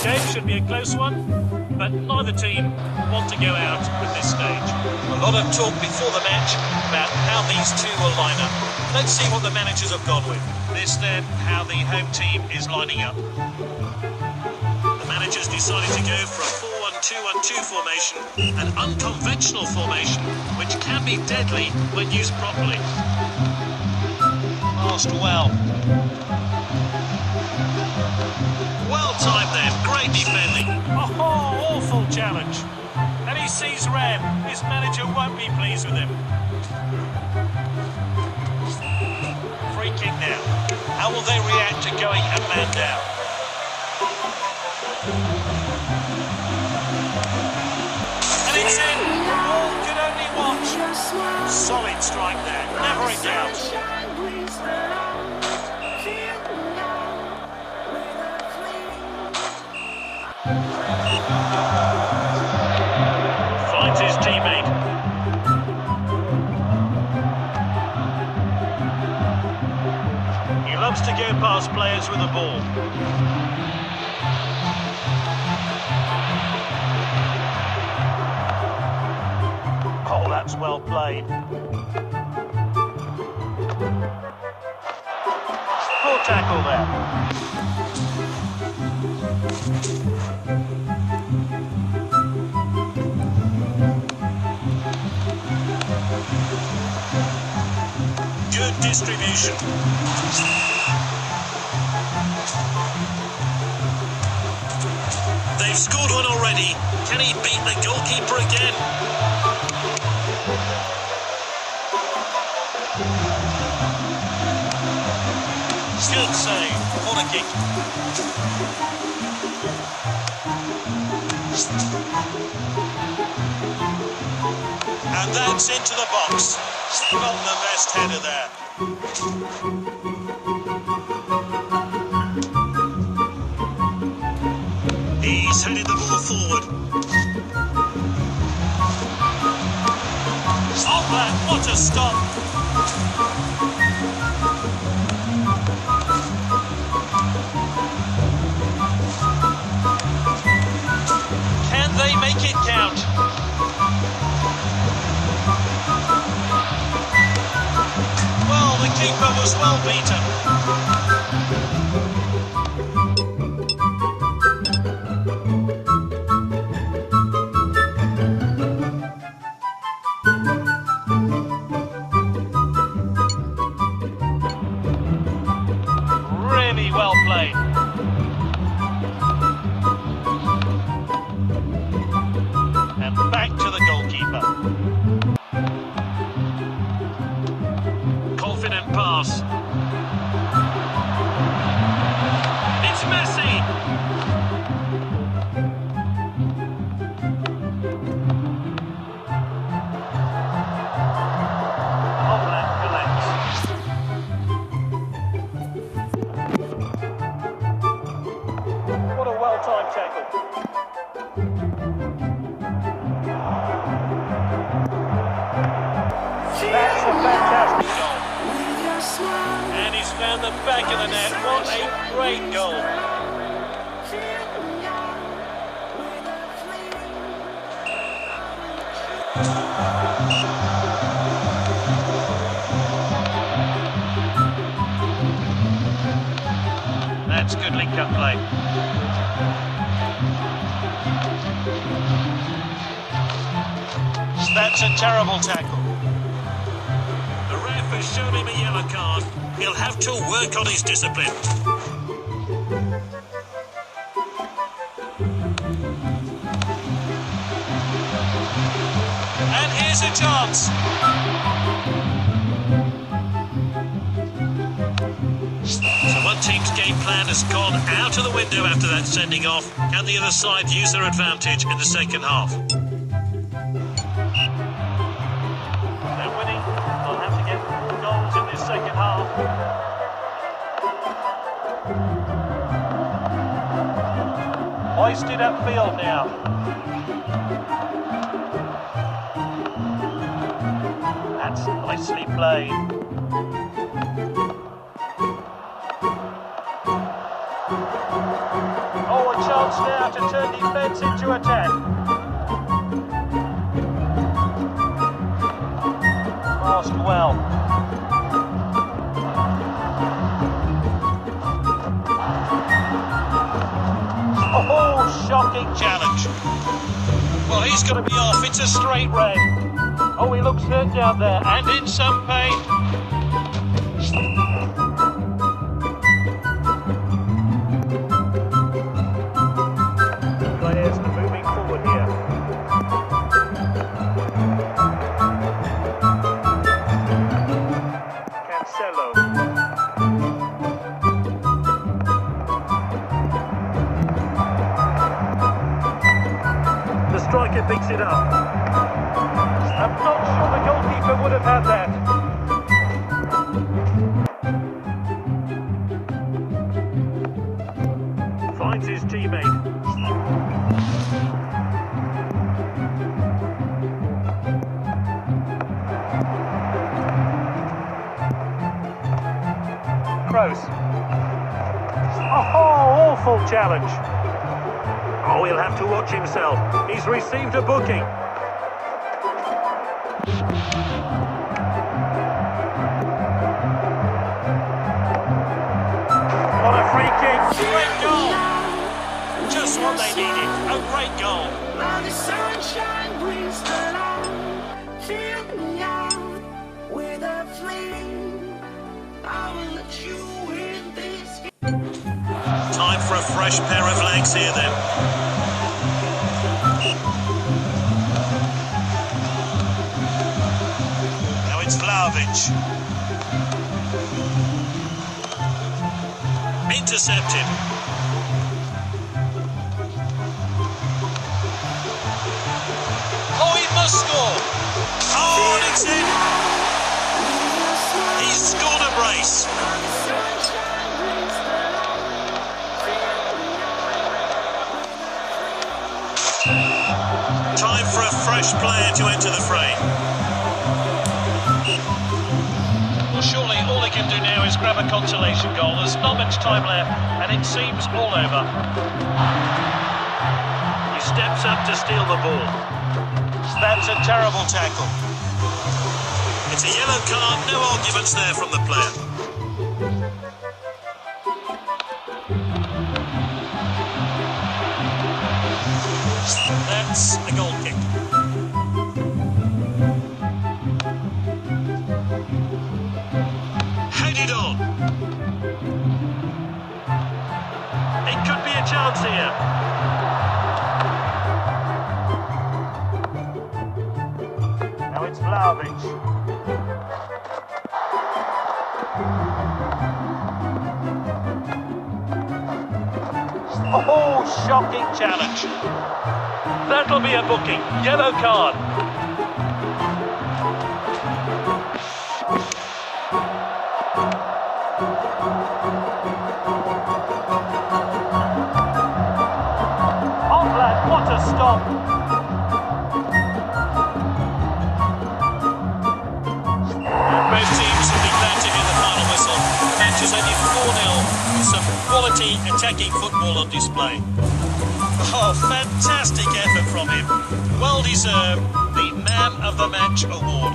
Game should be a close one, but neither team want to go out at this stage. A lot of talk before the match about how these two will line up. Let's see what the managers have gone with. This then, how the home team is lining up. The managers decided to go for a 4-1-2-1-2 formation, an unconventional formation, which can be deadly when used properly. Passed well. Well timed then, great defending. Oh, awful challenge. And he sees red. His manager won't be pleased with him. Free kick now. How will they react to going a man down? And it's in. All could only watch. Solid strike there. Never in doubt. Finds his teammate. He loves to go past players with the ball. Oh, that's well played. Poor tackle there. Good distribution. They've scored one already. Can he beat the goalkeeper again? Good save. Corner kick. And that's into the box. Not the best header there. He's headed the ball forward. Oh man, what a stop! Can they make it count? Well, the keeper was well beaten. Really well played. And back to the goalkeeper. Confident pass. It's Messi. Opponent collects. What a well-timed tackle. That's a fantastic goal. And he's found the back of the net. What a great goal. That's good link-up play. That's a terrible tackle. The ref has shown him a yellow card. He'll have to work on his discipline. And here's a chance. So one team's game plan has gone out of the window after that sending off. Can the other side use their advantage in the second half? They're winning. They'll have to get 4 goals in this second half. Hoisted upfield now. That's nicely played. Oh, a chance wants now to turn defence into attack. Passed well. Oh, shocking challenge. Well, he's going to be off. It's a straight red. Oh, he looks hurt down there and in some pain. Players are moving forward here. Cancelo. The striker picks it up. I'm not sure the goalkeeper would have had that. Finds his teammate. Gross. Oh, awful challenge. Oh, he'll have to watch himself. He's received a booking. What a free kick. Great goal. Just what they needed. A great goal. While the sunshine brings the light, fill me out with a flame. I will let you in this. Time for a fresh pair of legs here then. Now it's Vlahovic. Intercepted. Oh, he must score. Oh, and it's in. He's scored a brace. Time for a fresh player to enter the fray. Well, surely all he can do now is grab a consolation goal. There's not much time left, and it seems all over. He steps up to steal the ball. That's a terrible tackle. It's a yellow card, no arguments there from the player. That's a goal kick. Headed on. It could be a chance here. Now it's Vlahovic. Oh, shocking challenge. That'll be a booking. Yellow card. Oblak, what a stop. Both teams will be glad to hear the final whistle. The match is only 4-0 with some quality attacking football on display. Oh, fantastic effort from him. Well deserved the Man of the Match award.